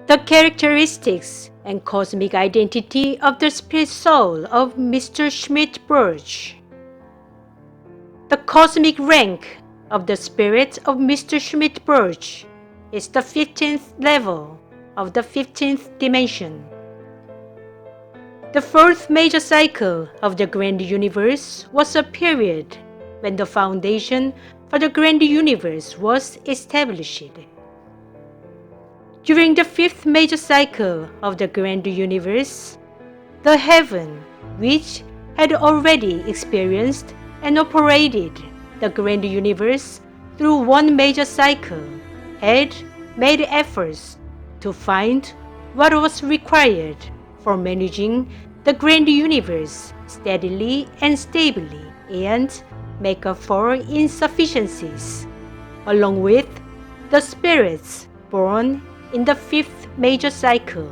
The characteristics and cosmic identity of the spirit soul of Mr. Schmidt-Birch. The cosmic rank of the spirit of Mr. Schmidt-Birch is the 15th level of the 15th dimension. The fourth major cycle of the grand universe was a period when the foundation for the grand universe was established. During the fifth major cycle of the grand universe, the heaven, which had already experienced and operated the grand universe through one major cycle, had made efforts to find what was required for managing the grand universe steadily and stably and make up for insufficiencies, along with the spirits born in the fifth major cycle.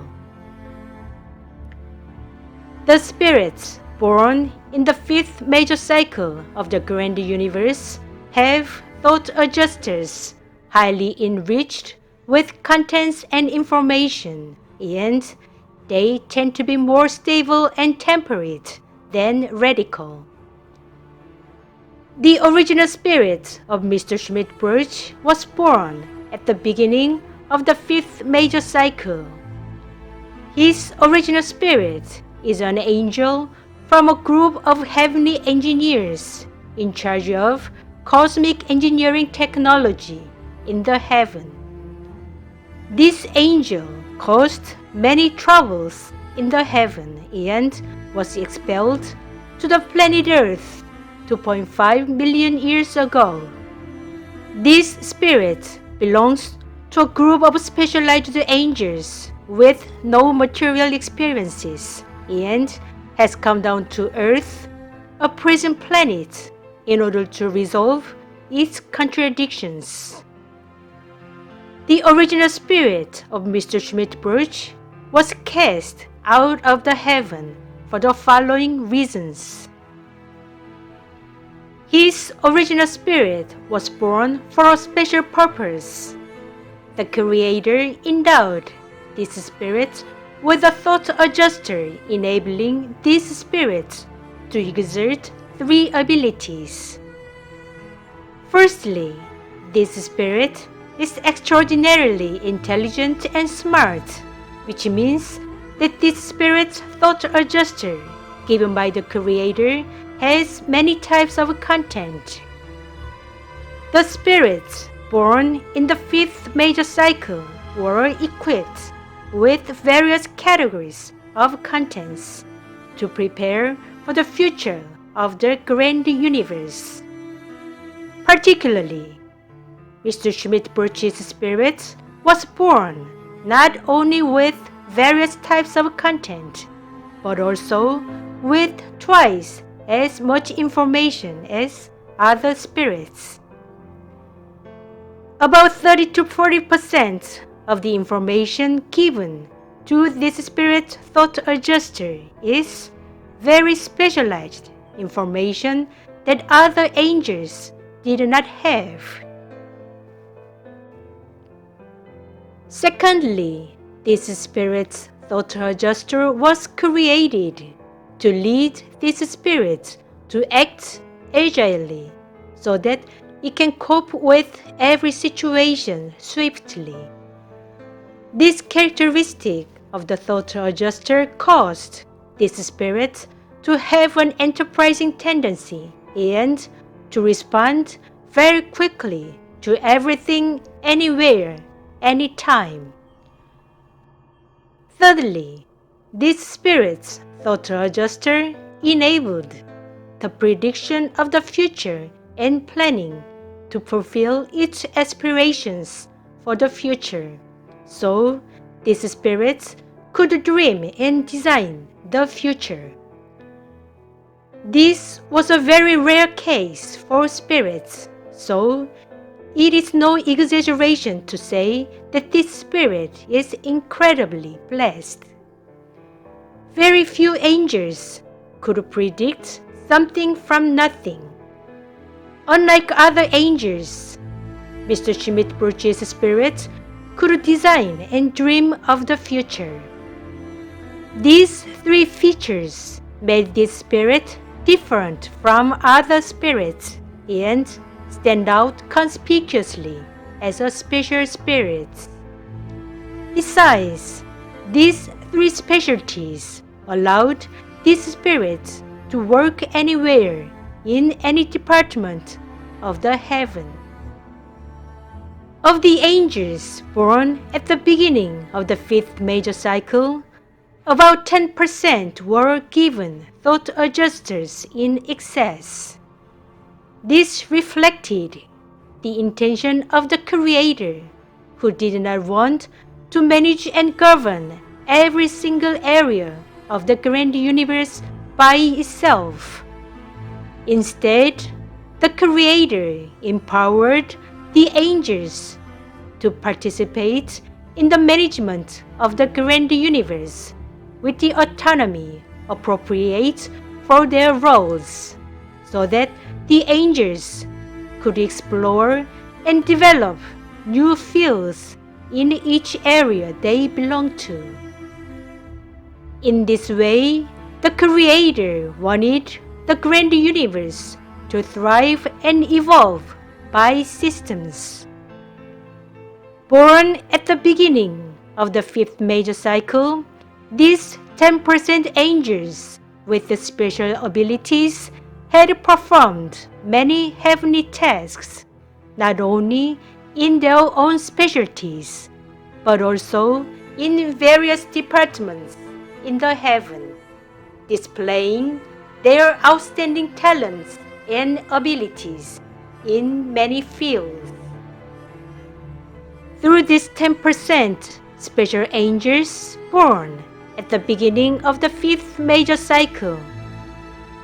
The spirits born in the fifth major cycle of the grand universe have thought adjusters highly enriched with contents and information, and they tend to be more stable and temperate than radical. The original spirit of Mr. Schmidt-Birch was born at the beginning of the fifth major cycle. His original spirit is an angel from a group of heavenly engineers in charge of cosmic engineering technology in the heaven. This angel caused many troubles in the heaven and was expelled to the planet Earth 2.5 million years ago. This spirit belongs to a group of specialized angels with no material experiences and has come down to Earth, a prison planet, in order to resolve its contradictions. The original spirit of Mr. Schmidt-Birch was cast out of the heaven for the following reasons. His original spirit was born for a special purpose. The Creator endowed this spirit with a thought adjuster, enabling this spirit to exert three abilities. Firstly, this spirit is extraordinarily intelligent and smart, which means that this spirit's thought adjuster, given by the Creator, has many types of content. The spirits born in the fifth major cycle were equipped with various categories of contents to prepare for the future of the grand universe. Particularly, Mr. Schmidt-Birch's spirit was born not only with various types of content, but also with twice as much information as other spirits. About 30 to 40% of the information given to this spirit thought adjuster is very specialized information that other angels did not have. Secondly, this spirit's thought adjuster was created to lead this spirit to act agilely so that it can cope with every situation swiftly. This characteristic of the thought adjuster caused this spirit to have an enterprising tendency and to respond very quickly to everything, anywhere, anytime. Thirdly, this spirit's thought adjuster enabled the prediction of the future and planning to fulfill its aspirations for the future. So, this spirit could dream and design the future. This was a very rare case for spirits, so it is no exaggeration to say that this spirit is incredibly blessed. Very few angels could predict something from nothing. Unlike other angels, Mr. Schmidt-Birch's spirit could design and dream of the future. These three features made this spirit different from other spirits and stand out conspicuously as a special spirit. Besides, these three specialties allowed this spirit to work anywhere in any department of the heaven. Of the angels born at the beginning of the fifth major cycle, about 10% were given thought adjusters in excess. This reflected the intention of the Creator, who did not want to manage and govern every single area of the grand universe by itself. Instead, the Creator empowered the angels to participate in the management of the grand universe with the autonomy appropriate for their roles, so that the angels could explore and develop new fields in each area they belong to. In this way, the Creator wanted the grand universe to thrive and evolve by systems. Born at the beginning of the fifth major cycle, these 10% angels with the special abilities had performed many heavenly tasks, not only in their own specialties, but also in various departments in the heaven, displaying their outstanding talents and abilities in many fields. Through these 10% special angels born at the beginning of the fifth major cycle,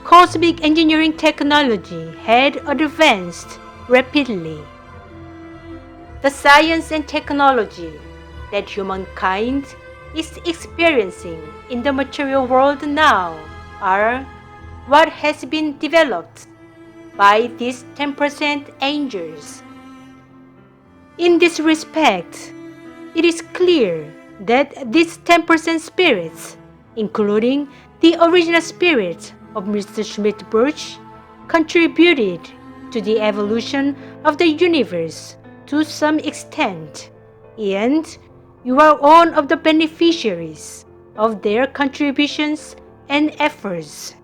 cosmic engineering technology had advanced rapidly. The science and technology that humankind is experiencing in the material world now are what has been developed by these 10% angels. In this respect, it is clear that these 10% spirits, including the original spirit of Mr. Schmidt-Birch, contributed to the evolution of the universe to some extent, and you are one of the beneficiaries of their contributions and efforts.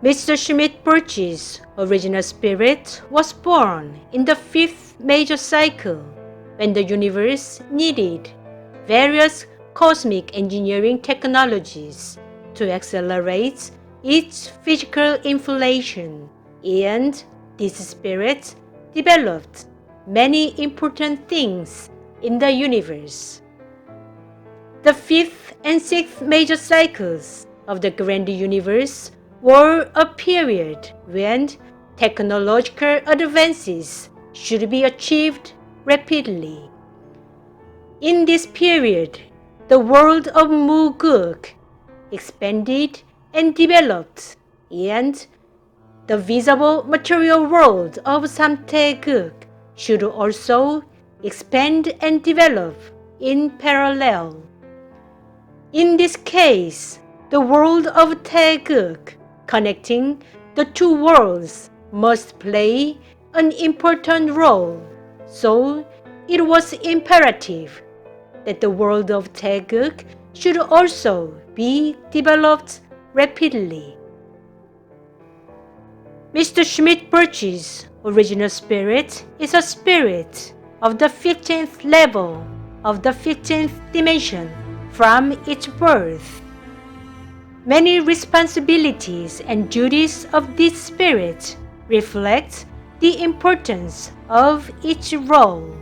Mr. Schmidt-Birch's original spirit was born in the fifth major cycle when the universe needed various cosmic engineering technologies to accelerate its physical inflation, and this spirit developed many important things in the universe. The fifth and sixth major cycles of the grand universe were a period when technological advances should be achieved rapidly. In this period, the world of Mu-Guk expanded and developed, and the visible material world of Samtae-Guk should also expand and develop in parallel. In this case, the world of Tae-Guk, connecting the two worlds, must play an important role, so it was imperative that the world of Tae-Guk should also be developed rapidly. Mr. Schmidt-Birch's original spirit is a spirit of the 15th level of the 15th dimension from its birth. Many responsibilities and duties of this spirit reflect the importance of each role.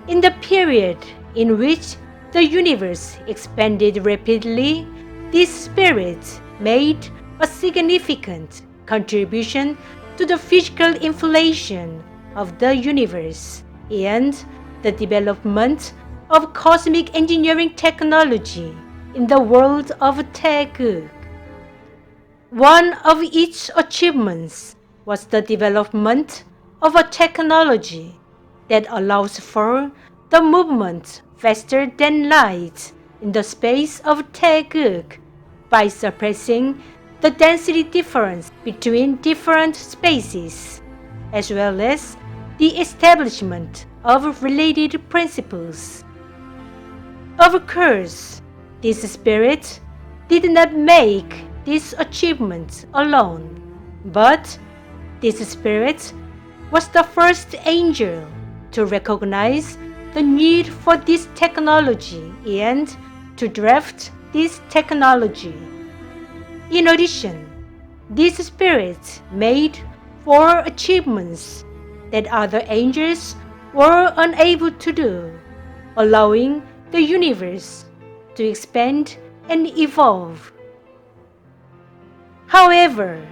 In the period in which the universe expanded rapidly, this spirit made a significant contribution to the physical inflation of the universe and the development of cosmic engineering technology in the world of Tae-Guk. One of its achievements was the development of a technology that allows for the movement faster than light in the space of Taeguk by suppressing the density difference between different spaces, as well as the establishment of related principles. Of course, this spirit did not make this achievement alone, but this spirit was the first angel to recognize the need for this technology and to draft this technology. In addition, this spirit made 4 achievements that other angels were unable to do, allowing the universe to expand and evolve. However,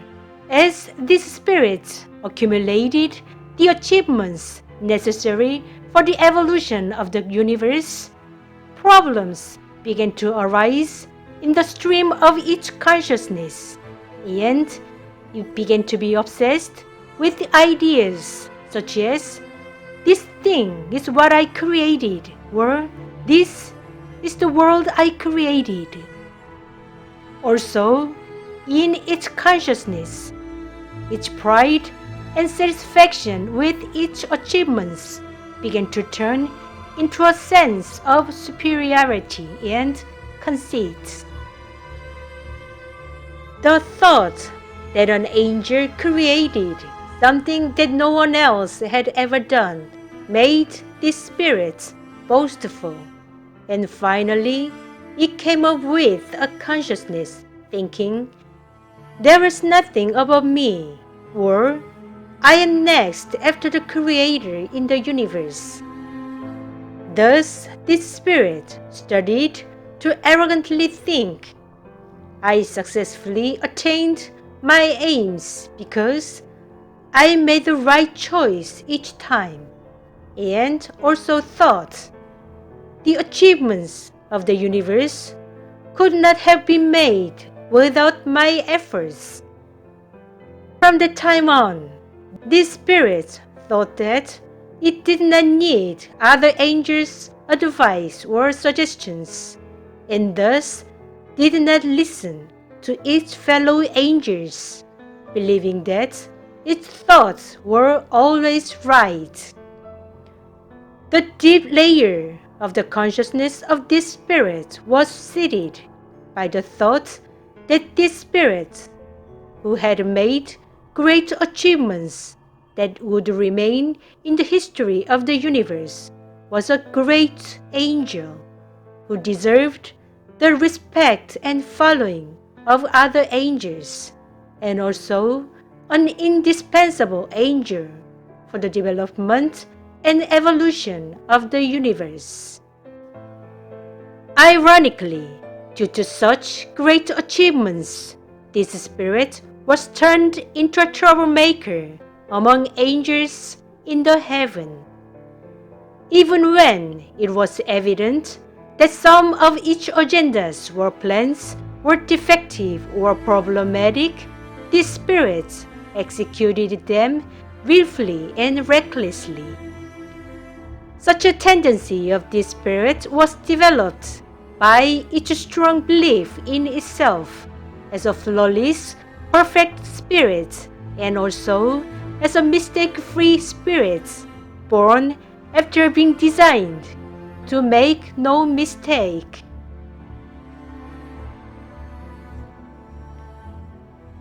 as this spirit accumulated the achievements necessary for the evolution of the universe, problems began to arise in the stream of its consciousness, and it began to be obsessed with ideas such as, "This thing is what I created," or "This is the world I created." Also, in its consciousness, its pride and satisfaction with its achievements began to turn into a sense of superiority and conceit. The thought that an angel created something that no one else had ever done made this spirit boastful, and finally it came up with a consciousness thinking, "There is nothing above me," or "I am next after the Creator in the universe." Thus, this spirit started to arrogantly think, "I successfully attained my aims because I made the right choice each time," and also thought, "The achievements of the universe could not have been made without my efforts." From that time on, this spirit thought that it did not need other angels' advice or suggestions, and thus did not listen to its fellow angels, believing that its thoughts were always right. The deep layer of the consciousness of this spirit was seated by the thought that this spirit, who had made great achievements that would remain in the history of the universe, was a great angel who deserved the respect and following of other angels, and also an indispensable angel for the development and evolution of the universe. Ironically, due to such great achievements, this spirit was turned into a troublemaker among angels in the heaven. Even when it was evident that some of each agendas or plans were defective or problematic, this spirit executed them willfully and recklessly. Such a tendency of this spirit was developed by its strong belief in itself as a flawless, perfect spirit, and also as a mistake-free spirit born after being designed to make no mistake.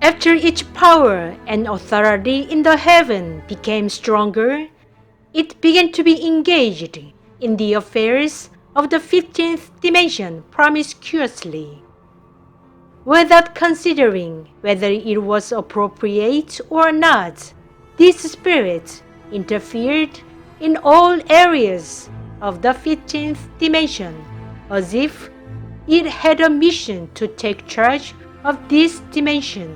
After its power and authority in the heaven became stronger, it began to be engaged in the affairs of the 15th dimension promiscuously, without considering whether it was appropriate or not. This spirit interfered in all areas of the 15th dimension, as if it had a mission to take charge of this dimension.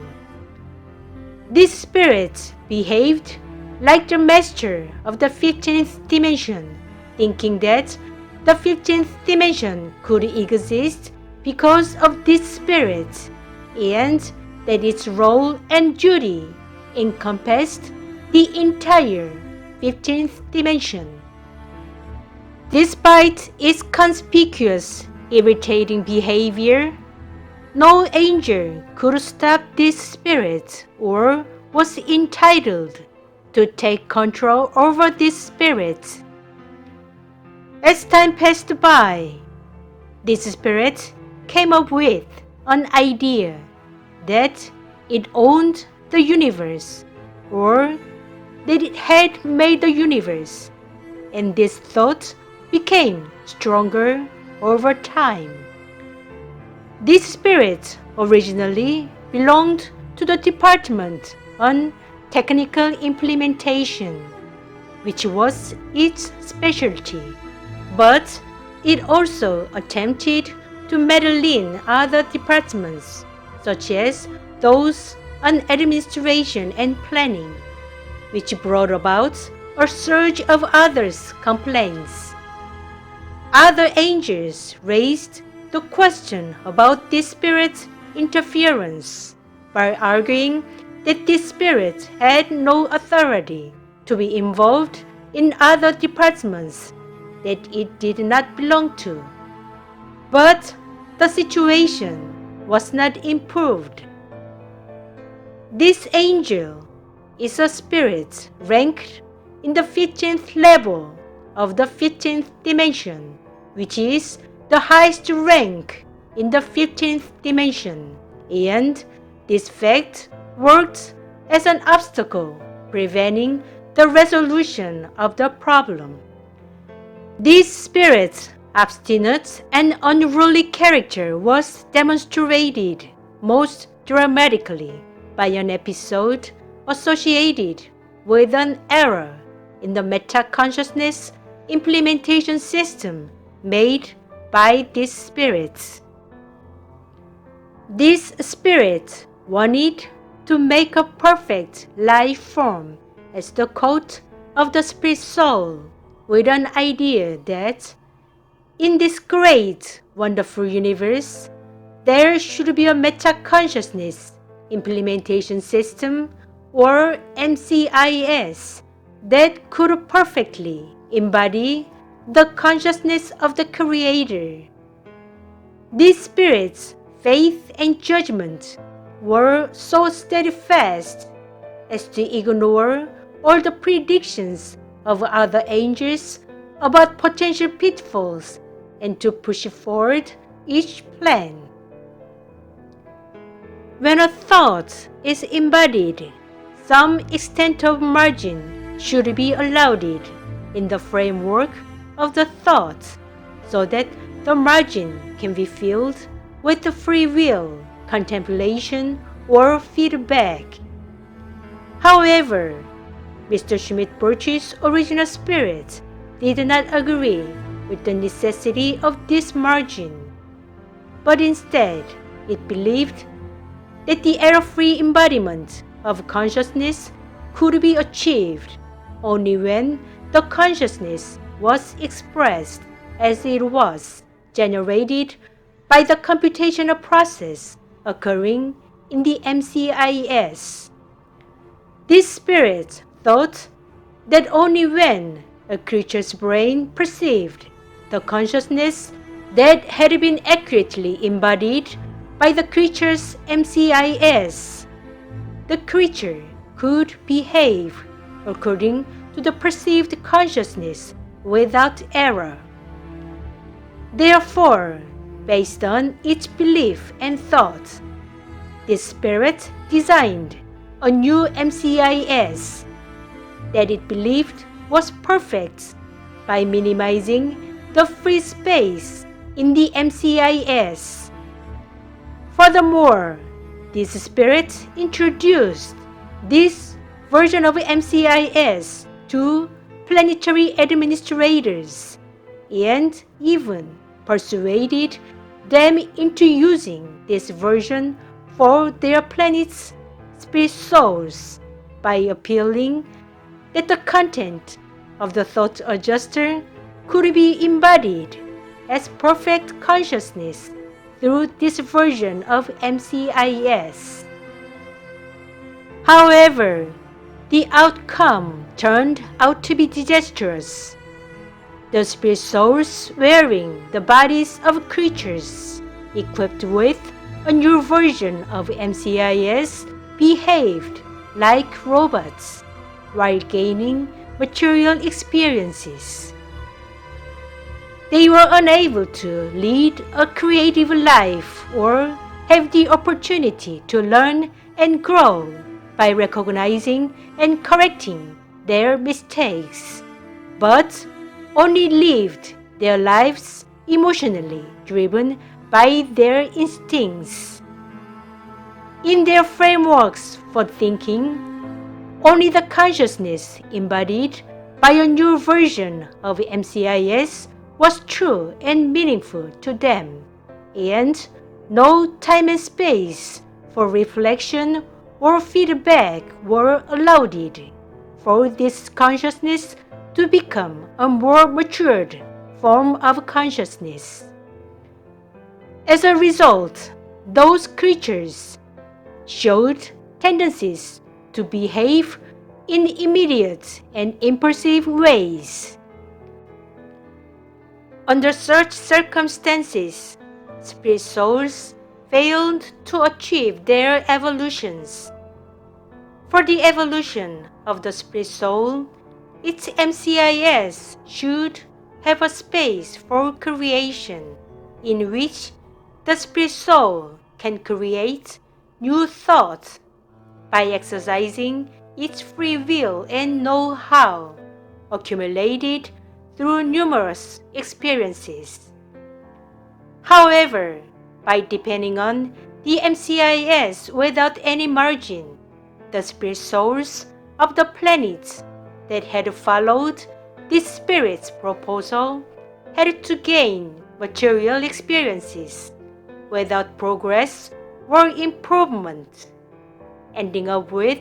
This spirit behaved like the master of the 15th dimension, thinking that the 15th dimension could exist because of this spirit, and that its role and duty encompassed the entire 15th dimension. Despite its conspicuous, irritating behavior, no angel could stop this spirit or was entitled to take control over this spirit. As time passed by, this spirit came up with an idea that it owned the universe or that it had made the universe, and this thought became stronger over time. This spirit originally belonged to the Department on Technical Implementation, which was its specialty, but it also attempted to meddle in other departments, such as those on administration and planning, which brought about a surge of others' complaints. Other angels raised the question about this spirit's interference by arguing that this spirit had no authority to be involved in other departments that it did not belong to. But the situation was not improved. This angel is a spirit ranked in the 15th level of the 15th dimension, which is the highest rank in the 15th dimension, and this fact worked as an obstacle preventing the resolution of the problem. This spirit's obstinate and unruly character was demonstrated most dramatically by an episode associated with an error in the meta-consciousness implementation system made by these spirits. This spirit wanted to make a perfect life form as the coat of the spirit soul, with an idea that in this great, wonderful universe, there should be a meta-consciousness implementation system, or MCIS, that could perfectly embody the consciousness of the Creator. These spirits' faith and judgment were so steadfast as to ignore all the predictions of other angels about potential pitfalls and to push forward each plan. When a thought is embodied, some extent of margin should be allowed it in the framework of the thought, so that the margin can be filled with the free will, contemplation, or feedback. However, Mr. Schmidt-Birch's original spirit did not agree with the necessity of this margin, but instead it believed that the error-free embodiment of consciousness could be achieved only when the consciousness was expressed as it was generated by the computational process occurring in the MCIS. This spirit thought that only when a creature's brain perceived the consciousness that had been accurately embodied by the creature's MCIS, the creature could behave according to the perceived consciousness without error. Therefore, based on its belief and thought, this spirit designed a new MCIS that it believed was perfect by minimizing the free space in the MCIS. Furthermore, this spirit introduced this version of MCIS to planetary administrators and even persuaded them into using this version for their planet's spirit souls by appealing that the content of the thought adjuster could be embodied as perfect consciousness through this version of MCIS. However, the outcome turned out to be disastrous. the spirit souls wearing the bodies of creatures equipped with a new version of MCIS behaved like robots while gaining material experiences. They were unable to lead a creative life or have the opportunity to learn and grow by recognizing and correcting their mistakes, but only lived their lives emotionally driven by their instincts. In their frameworks for thinking, only the consciousness embodied by a new version of MCIS was true and meaningful to them, and no time and space for reflection or feedback were allowed for this consciousness to become a more matured form of consciousness. As a result, those creatures showed tendencies to behave in immediate and impulsive ways. Under such circumstances, spirit souls failed to achieve their evolutions. For the evolution of the spirit soul, its MCIS should have a space for creation in which the spirit soul can create new thoughts by exercising its free will and know-how accumulated through numerous experiences. However, by depending on the MCIS without any margin, the spirit souls of the planets that had followed this spirit's proposal had to gain material experiences without progress or improvement, ending up with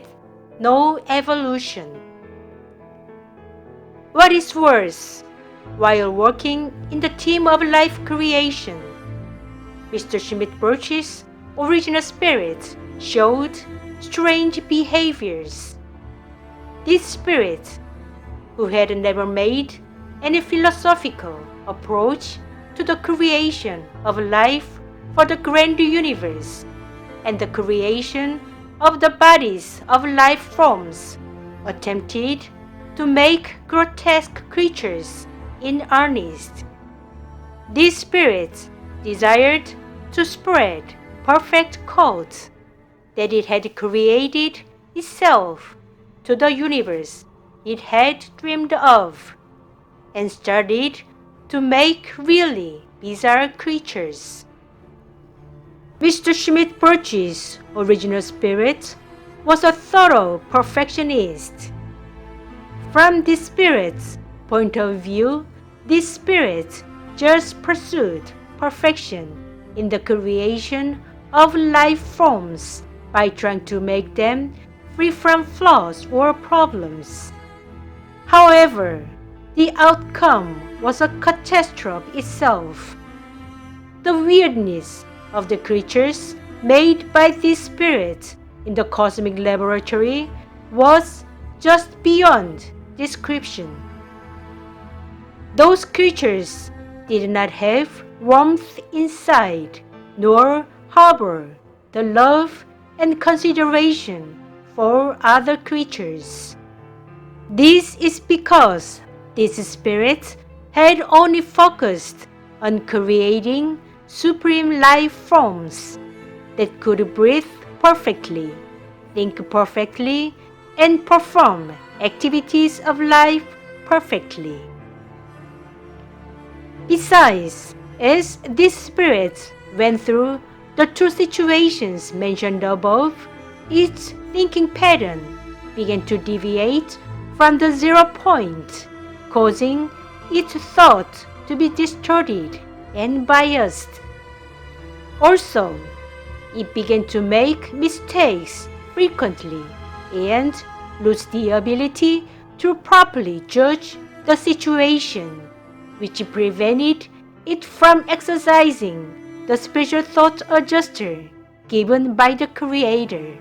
no evolution. What is worse, while working in the team of life creation, Mr. Schmidt-Birch's original spirit showed strange behaviors. This spirit, who had never made any philosophical approach to the creation of life for the grand universe and the creation of the bodies of life forms, attempted to make grotesque creatures in earnest. This spirit desired to spread perfect codes that it had created itself to the universe it had dreamed of, and started to make really bizarre creatures. Mr. Schmidt-Birch's original spirit was a thorough perfectionist. From this spirit's point of view, this spirit just pursued perfection in the creation of life forms by trying to make them free from flaws or problems. However, the outcome was a catastrophe itself. The weirdness of the creatures made by this spirit in the cosmic laboratory was just beyond description. Those creatures did not have warmth inside, nor harbor the love and consideration for other creatures. This is because this spirit had only focused on creating supreme life forms that could breathe perfectly, think perfectly, and perform activities of life perfectly. Besides, as this spirit went through the two situations mentioned above, its thinking pattern began to deviate from the 0 point, causing its thought to be distorted and biased. Also, it began to make mistakes frequently and lose the ability to properly judge the situation, which prevented it from exercising the special thought adjuster given by the Creator.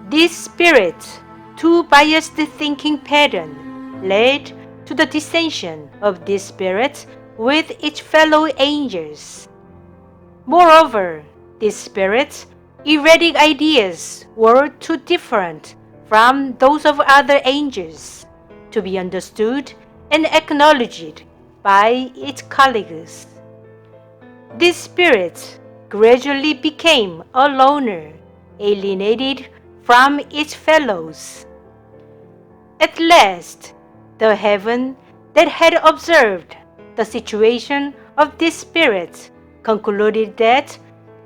This spirit, too biased thinking pattern, led to the dissension of these spirits with its fellow angels. Moreover, these spirits' erratic ideas were too different from those of other angels to be understood and acknowledged by its colleagues. These spirits gradually became a loner, alienated from its fellows. At last, the heaven that had observed the situation of these spirits concluded that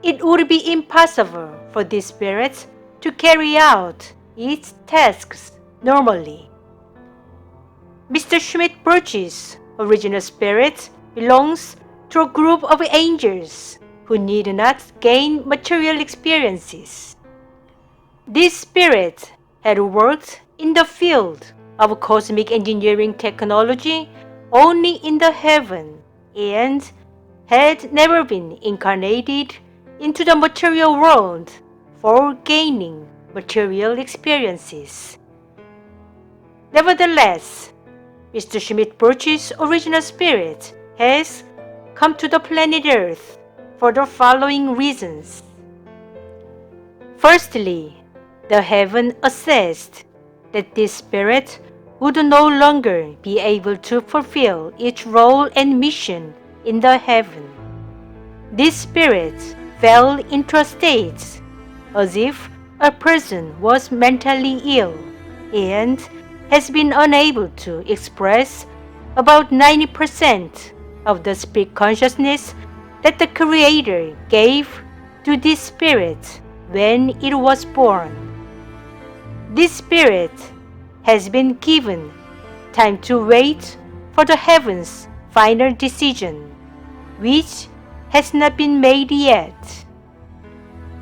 it would be impossible for these spirits to carry out its tasks normally. Mr. Schmidt-Birch's original spirit belongs to a group of angels who need not gain material experiences. This spirit had worked in the field of cosmic engineering technology only in the heaven and had never been incarnated into the material world for gaining material experiences. Nevertheless, Mr. Schmidt-Birch's original spirit has come to the planet Earth for the following reasons. Firstly, the heaven assessed that this spirit would no longer be able to fulfill its role and mission in the heaven. This spirit fell into a state as if a person was mentally ill and has been unable to express about 90% of the spirit consciousness that the Creator gave to this spirit when it was born. This spirit has been given time to wait for the heaven's final decision, which has not been made yet.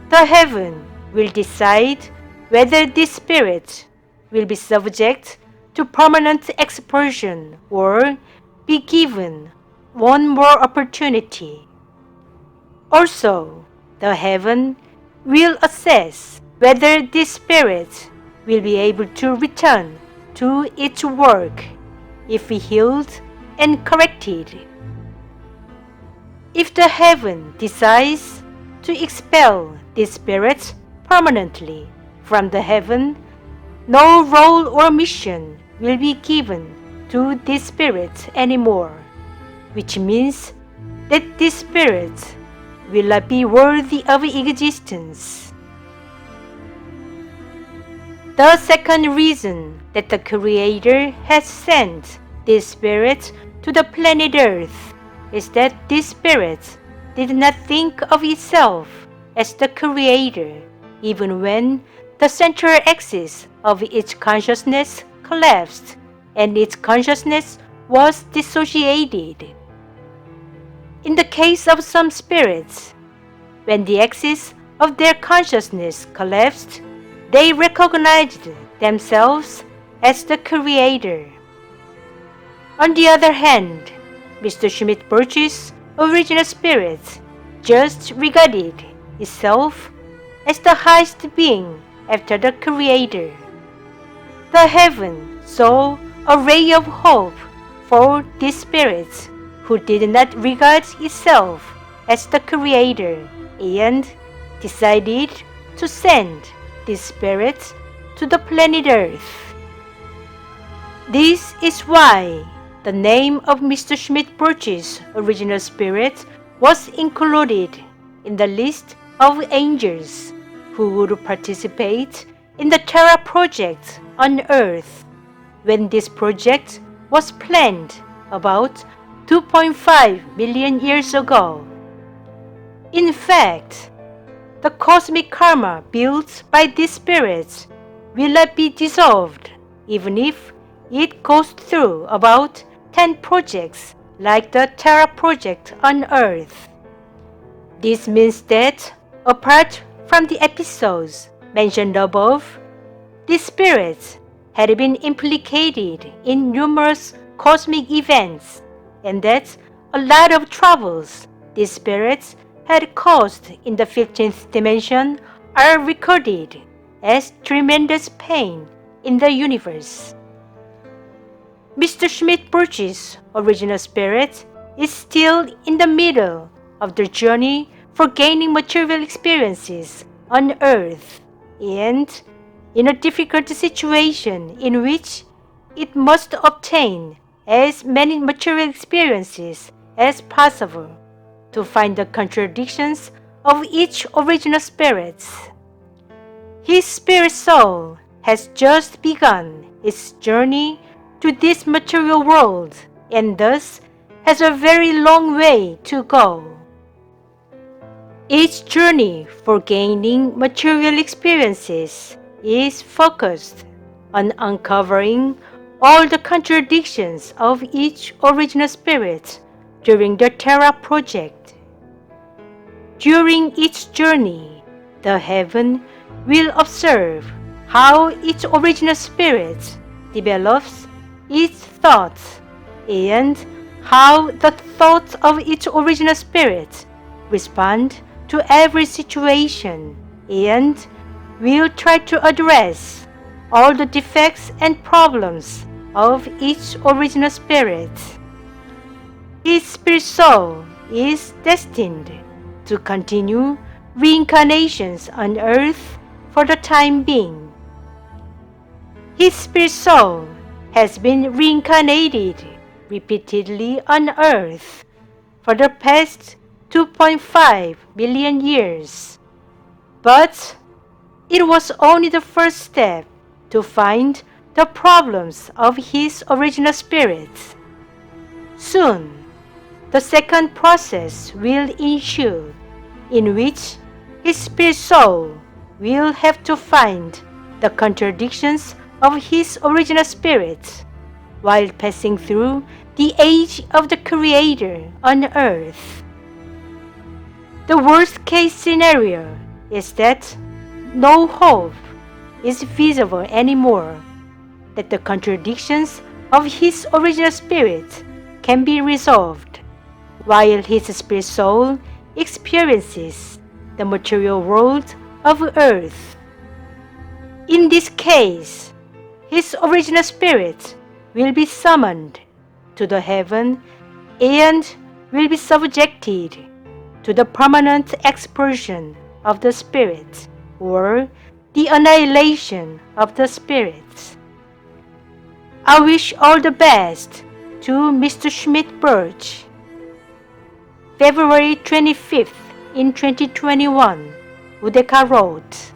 The heaven will decide whether this spirit will be subject to permanent expulsion or be given one more opportunity. Also, the heaven will assess whether this spirit will be able to return to its work if healed and corrected. If the heaven decides to expel this spirit permanently from the heaven, no role or mission will be given to this spirit anymore, which means that this spirit will not be worthy of existence. The second reason that the Creator has sent this spirit to the planet Earth is that this spirit did not think of itself as the Creator even when the central axis of its consciousness collapsed and its consciousness was dissociated. In the case of some spirits, when the axis of their consciousness collapsed, they recognized themselves as the Creator. On the other hand, Mr. Schmidt-Birch's original spirit just regarded itself as the highest being after the Creator. The heaven saw a ray of hope for these spirits who did not regard itself as the Creator and decided to send these spirits to the planet Earth. This is why the name of Mr. Schmidt-Birch's original spirit was included in the list of angels who would participate in the Terra project on Earth when this project was planned about 2.5 million years ago. In fact, the cosmic karma built by these spirits will not be dissolved even if it goes through about 10 projects like the Terra project on Earth. This means that, apart from the episodes mentioned above, these spirits had been implicated in numerous cosmic events, and that a lot of troubles these spirits had caused in the 15th dimension are recorded as tremendous pain in the universe. Mr. Schmidt-Birch's original spirit is still in the middle of their journey for gaining material experiences on Earth and in a difficult situation in which it must obtain as many material experiences as possible to find the contradictions of each original spirit. His spirit soul has just begun its journey to this material world and thus has a very long way to go. Each journey for gaining material experiences is focused on uncovering all the contradictions of each original spirit during the Terra project. During each journey, the heaven will observe how each original spirit develops its thoughts and how the thoughts of each original spirit respond to every situation and will try to address all the defects and problems of each original spirit. His spirit soul is destined to continue reincarnations on Earth for the time being. His spirit soul has been reincarnated repeatedly on Earth for the past 2.5 billion years. But it was only the first step to find the problems of his original spirit. Soon, the second process will ensue, in which his spirit soul will have to find the contradictions of his original spirit while passing through the age of the Creator on Earth. The worst-case scenario is that no hope is visible anymore, that the contradictions of his original spirit can be resolved, while his spirit soul experiences the material world of Earth. In this case, his original spirit will be summoned to the heaven and will be subjected to the permanent expulsion of the spirit or the annihilation of the spirit. I wish all the best to Mr. Schmidt-Birch. February 25th in 2021, Udeka wrote.